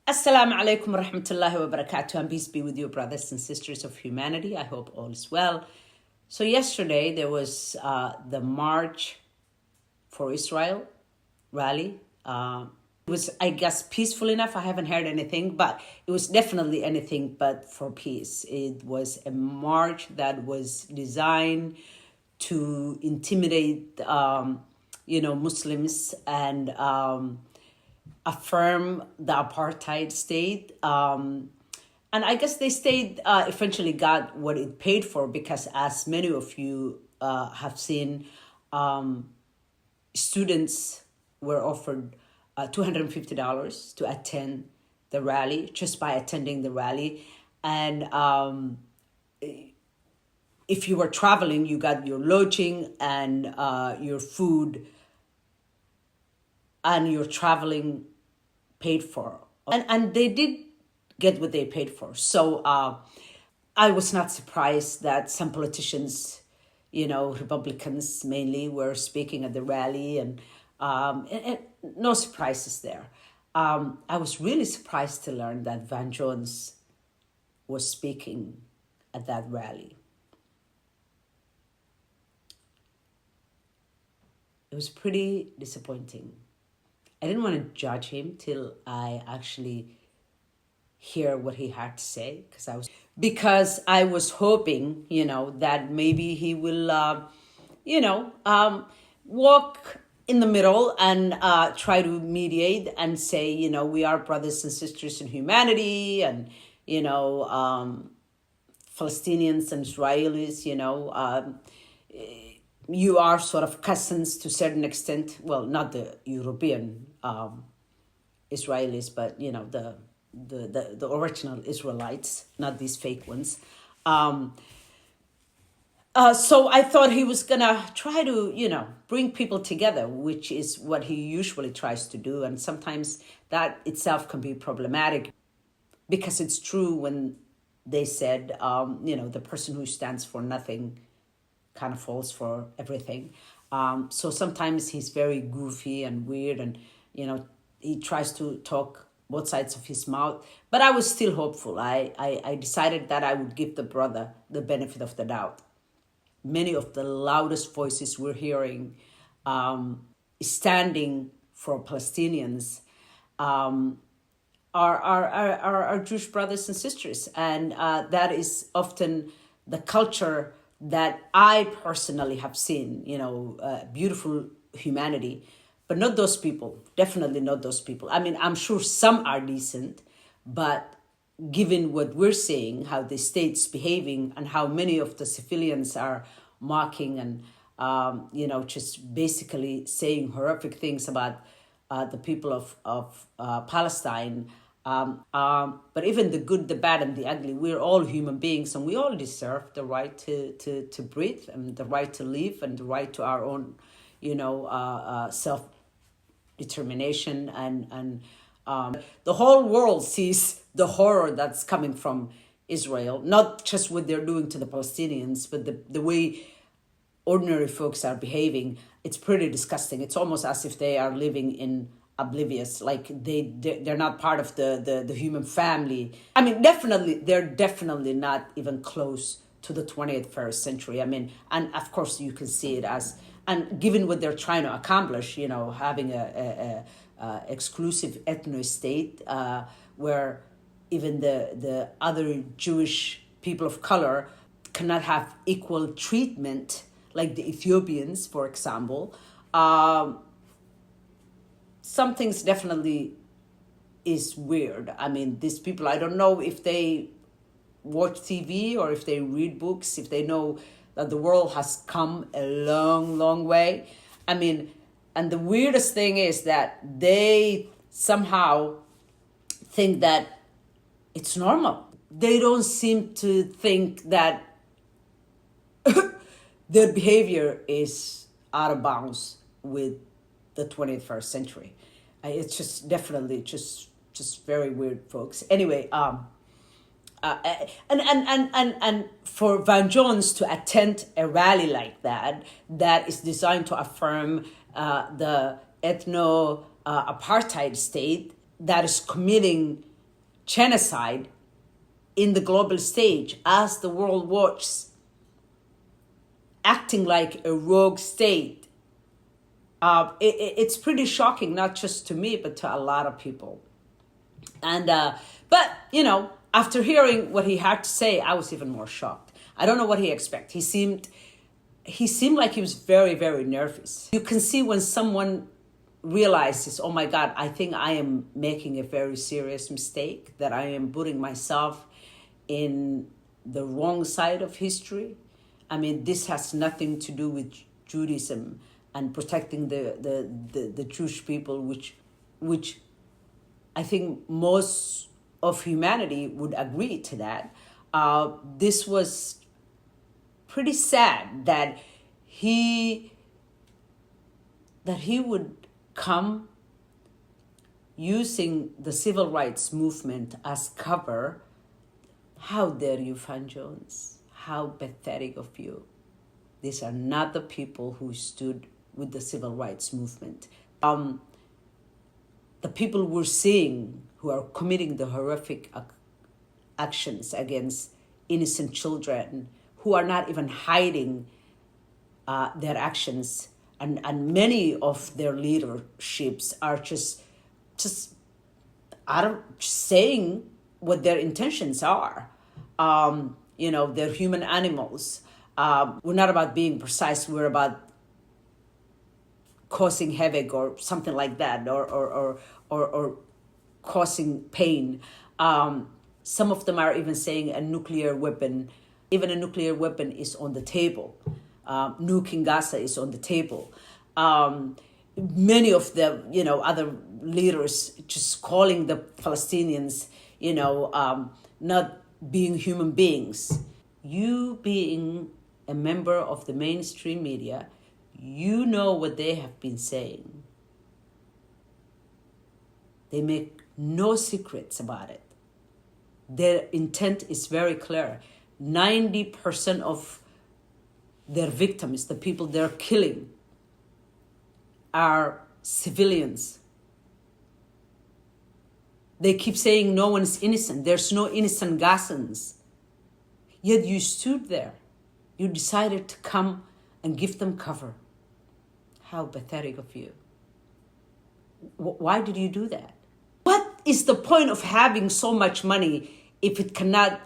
Assalamu alaikum wa rahmatullahi wa barakatuh, and peace be with you, brothers and sisters of humanity. I hope all is well. So yesterday there was the March for Israel rally. It was, I guess, peaceful enough. I haven't heard anything, but it was definitely anything but for peace. It was a march that was designed to intimidate, Muslims and affirm the apartheid state. And I guess they state eventually got what it paid for, because as many of you have seen, students were offered $250 to attend the rally, just by attending the rally. And if you were traveling, you got your lodging and your food and your traveling paid for. And they did get what they paid for. So I was not surprised that some politicians, Republicans mainly, were speaking at the rally, and no surprises there. I was really surprised to learn that Van Jones was speaking at that rally. It was pretty disappointing. I didn't want to judge him till I actually hear what he had to say, because I was hoping, that maybe he will, walk in the middle and try to mediate and say, we are brothers and sisters in humanity, and Palestinians and Israelis, you are sort of cousins to a certain extent. Well, not the European Israelis, but the original Israelites, not these fake ones. So I thought he was gonna try to, bring people together, which is what he usually tries to do. And sometimes that itself can be problematic, because it's true when they said, the person who stands for nothing kind of falls for everything. So sometimes he's very goofy and weird, and, he tries to talk both sides of his mouth. But I was still hopeful. I decided that I would give the brother the benefit of the doubt. Many of the loudest voices we're hearing standing for Palestinians are Jewish brothers and sisters. And that is often the culture that I personally have seen, beautiful humanity, but not those people, definitely not those people. I mean, I'm sure some are decent, but given what we're seeing, how the state's behaving and how many of the civilians are mocking and, just basically saying horrific things about the people of Palestine. But even the good, the bad, and the ugly, we're all human beings, and we all deserve the right to breathe, and the right to live, and the right to our own, self-determination. And the whole world sees the horror that's coming from Israel, not just what they're doing to the Palestinians, but the way ordinary folks are behaving. It's pretty disgusting. It's almost as if they are living in oblivious, like they're not part of the human family. I mean, they're definitely not even close to the 21st century. I mean, and of course you can see it as, and given what they're trying to accomplish, having a exclusive ethno state where even the other Jewish people of color cannot have equal treatment, like the Ethiopians, for example. Some things definitely is weird. I mean, these people, I don't know if they watch TV or if they read books, if they know that the world has come a long, long way. I mean, and the weirdest thing is that they somehow think that it's normal. They don't seem to think that their behavior is out of bounds with the 21st century. It's just definitely just very weird, folks. Anyway, and for Van Jones to attend a rally like that is designed to affirm the ethno apartheid state that is committing genocide in the global stage as the world watches, acting like a rogue state. It's pretty shocking, not just to me, but to a lot of people. And but after hearing what he had to say, I was even more shocked. I don't know what he expected. He seemed like he was very, very nervous. You can see when someone realizes, oh my God, I think I am making a very serious mistake, that I am putting myself in the wrong side of history. I mean, this has nothing to do with Judaism and protecting the Jewish people, which I think most of humanity would agree to that. This was pretty sad that he would come using the civil rights movement as cover. How dare you, Van Jones? How pathetic of you. These are not the people who stood with the civil rights movement. The people we're seeing who are committing the horrific actions against innocent children, who are not even hiding their actions, and many of their leaderships are just saying what their intentions are. They're human animals. We're not about being precise. We're about causing havoc or something like that, or causing pain. Some of them are even saying a nuclear weapon is on the table. Nuking Gaza is on the table. Many of the other leaders just calling the Palestinians not being human beings. You being a member of the mainstream media, you know what they have been saying. They make no secrets about it. Their intent is very clear. 90% of their victims, the people they're killing, are civilians. They keep saying no one's innocent. There's no innocent Gazans. Yet you stood there. You decided to come and give them cover. How pathetic of you. Why did you do that? What is the point of having so much money if it cannot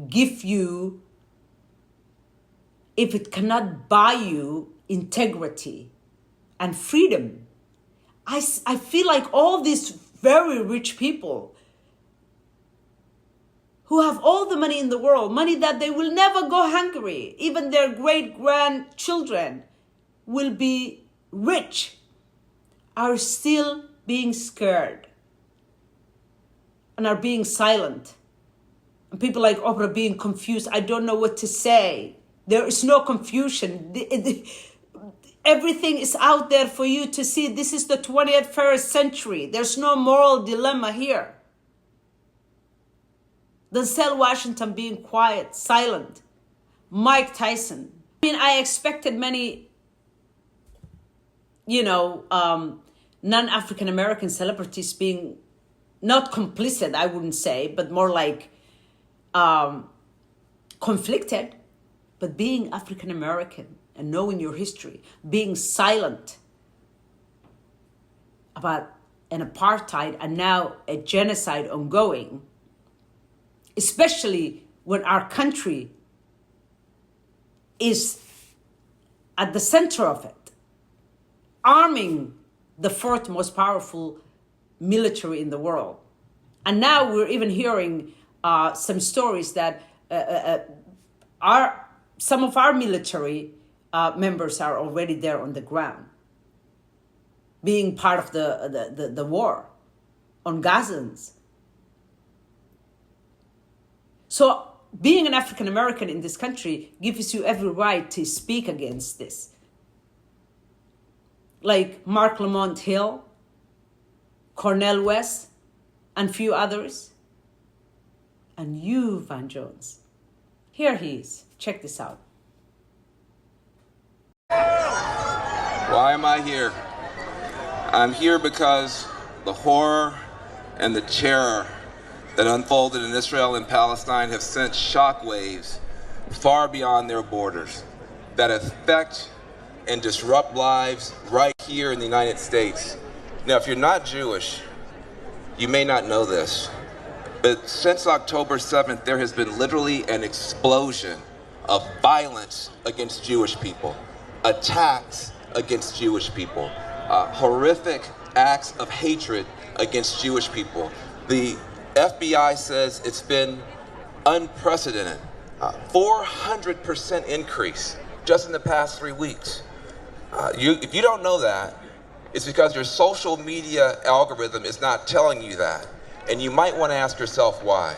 give you, if it cannot buy you integrity and freedom? I feel like all these very rich people who have all the money in the world, money that they will never go hungry, even their great-grandchildren will be rich, are still being scared and are being silent. And people like Oprah being confused. I don't know what to say. There is no confusion. Everything is out there for you to see. This is the 21st century. There's no moral dilemma here. Denzel Washington being quiet, silent. Mike Tyson. I mean, I expected many, non-African American celebrities being not complicit, I wouldn't say, but more like conflicted. But being African American and knowing your history, being silent about an apartheid and now a genocide ongoing, especially when our country is at the center of it, arming the fourth most powerful military in the world. And now we're even hearing some stories that some of our military members are already there on the ground, being part of the war on Gazans. So being an African American in this country gives you every right to speak against this. Like Mark Lamont Hill, Cornel West, and few others. And you, Van Jones. Here he is. Check this out. Why am I here? I'm here because the horror and the terror that unfolded in Israel and Palestine have sent shockwaves far beyond their borders that affect and disrupt lives right here in the United States. Now, if you're not Jewish, you may not know this, but since October 7th, there has been literally an explosion of violence against Jewish people, attacks against Jewish people, horrific acts of hatred against Jewish people. The FBI says it's been unprecedented, 400% increase just in the past 3 weeks. If you don't know that, it's because your social media algorithm is not telling you that. And you might want to ask yourself why.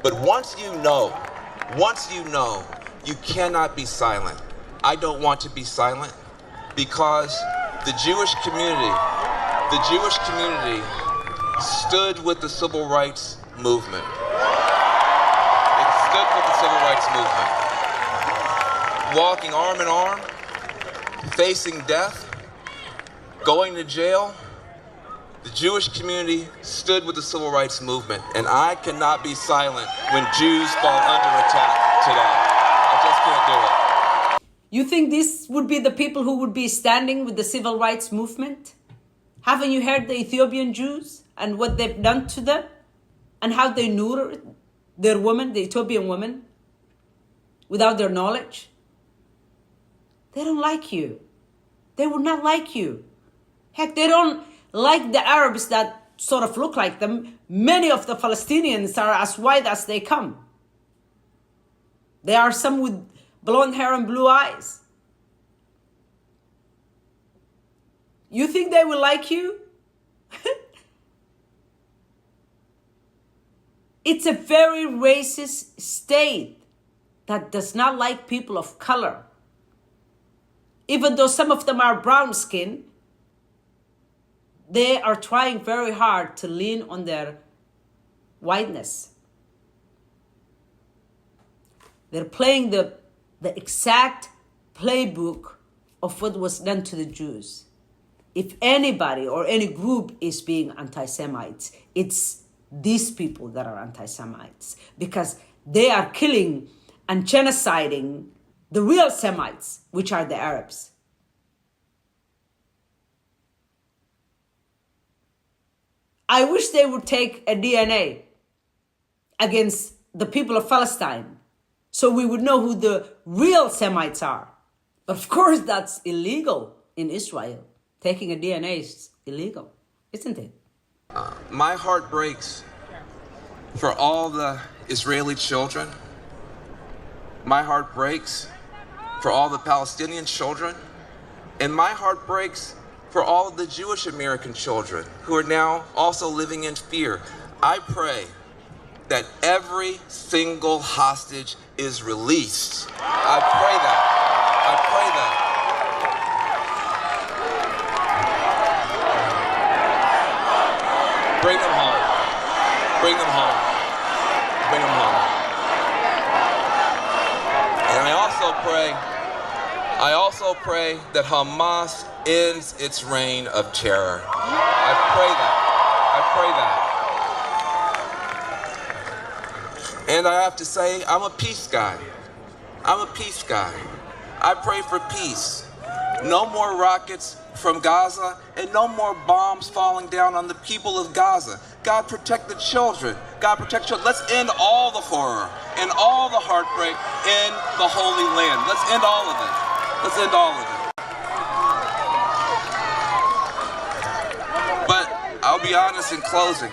But once you know, you cannot be silent. I don't want to be silent because the Jewish community stood with the civil rights movement. It stood with the civil rights movement. Walking arm in arm, facing death, going to jail, the Jewish community stood with the civil rights movement, and I cannot be silent when Jews fall under attack today. I just can't do it. You think this would be the people who would be standing with the civil rights movement? Haven't you heard the Ethiopian Jews and what they've done to them? And how they neuter their women, the Ethiopian women, without their knowledge? They don't like you. They would not like you. Heck, they don't like the Arabs that sort of look like them. Many of the Palestinians are as white as they come. There are some with blonde hair and blue eyes. You think they will like you? It's a very racist state that does not like people of color. Even though some of them are brown skinned, they are trying very hard to lean on their whiteness. They're playing the exact playbook of what was done to the Jews. If anybody or any group is being anti-Semites, it's these people that are anti-Semites, because they are killing and genociding the real Semites, which are the Arabs. I wish they would take a DNA against the people of Palestine so we would know who the real Semites are. But of course, that's illegal in Israel. Taking a DNA is illegal, isn't it? My heart breaks for all the Israeli children. My heart breaks for all the Palestinian children. And my heart breaks for all of the Jewish American children who are now also living in fear. I pray that every single hostage is released. I pray that. I pray that. Bring them home. Bring them home. Bring them home. And I also pray that Hamas ends its reign of terror. I pray that. And I have to say, I'm a peace guy. I pray for peace. No more rockets from Gaza and no more bombs falling down on the people of Gaza. God protect the children. Let's end all the horror and all the heartbreak in the Holy Land. Let's end all of it. But I'll be honest in closing.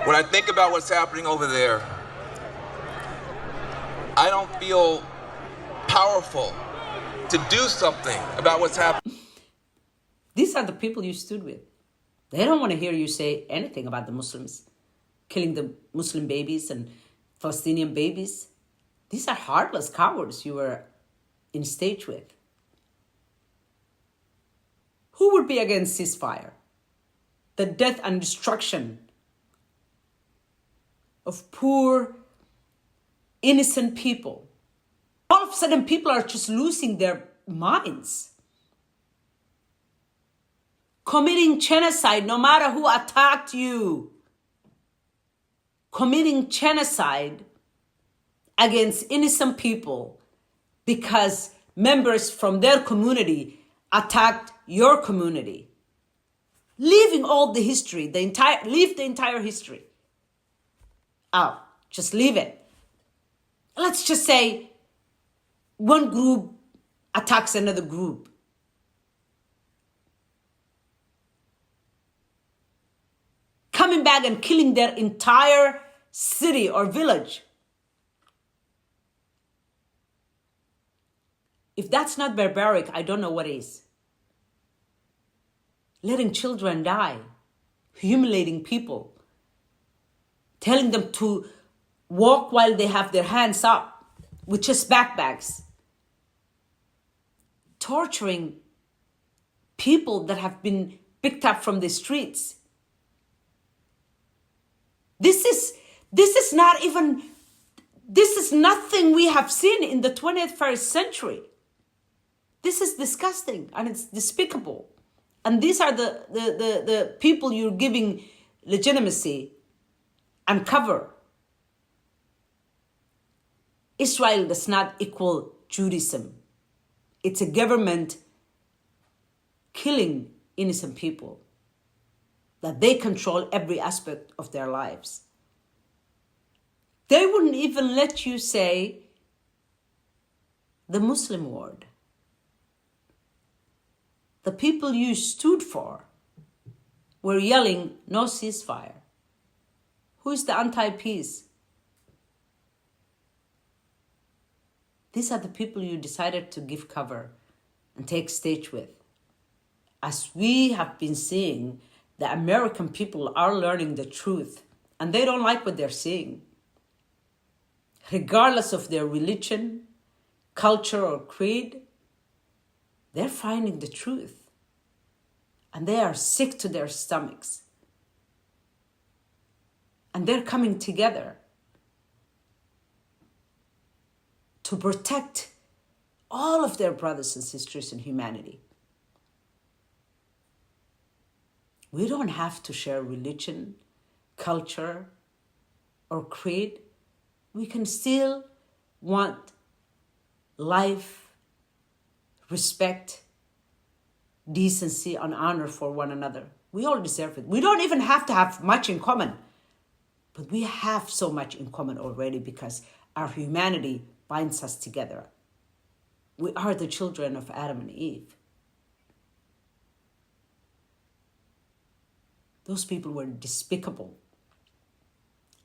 When I think about what's happening over there, I don't feel powerful to do something about what's happening. These are the people you stood with. They don't want to hear you say anything about the Muslims, killing the Muslim babies and Palestinian babies. These are heartless cowards you were in stage with. Who would be against ceasefire? The death and destruction of poor, innocent people. All of a sudden, people are just losing their minds. committing genocide no matter who attacked you, committing genocide against innocent people because members from their community attacked your community. Leaving all the history, leave the entire history out. Just leave it. Let's just say one group attacks another group. Coming back and killing their entire city or village. If that's not barbaric, I don't know what is. Letting children die, humiliating people, telling them to walk while they have their hands up with just backpacks, torturing people that have been picked up from the streets. This is nothing we have seen in the 21st century. This is disgusting and it's despicable. And these are the people you're giving legitimacy and cover. Israel does not equal Judaism. It's a government killing innocent people, that they control every aspect of their lives. They wouldn't even let you say the Muslim word. The people you stood for were yelling, no ceasefire. Who is the anti-peace? These are the people you decided to give cover and take stage with. As we have been seeing, the American people are learning the truth and they don't like what they're seeing. Regardless of their religion, culture, or creed, they're finding the truth. And they are sick to their stomachs. And they're coming together to protect all of their brothers and sisters in humanity. We don't have to share religion, culture, or creed. We can still want life, respect, decency, and honor for one another. We all deserve it. We don't even have to have much in common. But we have so much in common already because our humanity binds us together. We are the children of Adam and Eve. Those people were despicable.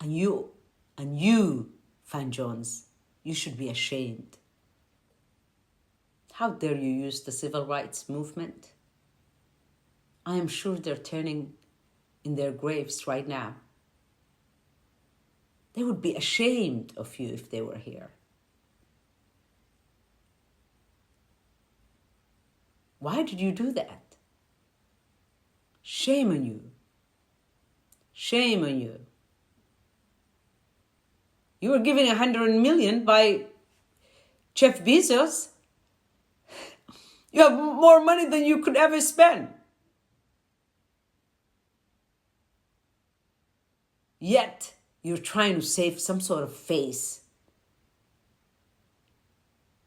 And you, Van Jones, you should be ashamed. How dare you use the civil rights movement? I am sure they're turning in their graves right now. They would be ashamed of you if they were here. Why did you do that? Shame on you. Shame on you. You were given 100 million by Jeff Bezos. You have more money than you could ever spend. Yet, you're trying to save some sort of face.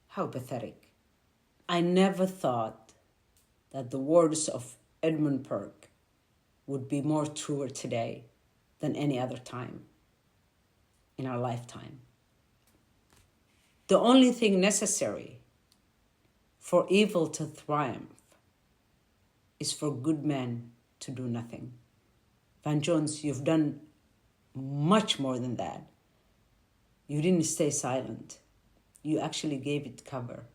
How pathetic. I never thought that the words of Edmund Burke would be more truer today than any other time in our lifetime. The only thing necessary for evil to triumph is for good men to do nothing. Van Jones, you've done much more than that. You didn't stay silent. You actually gave it cover.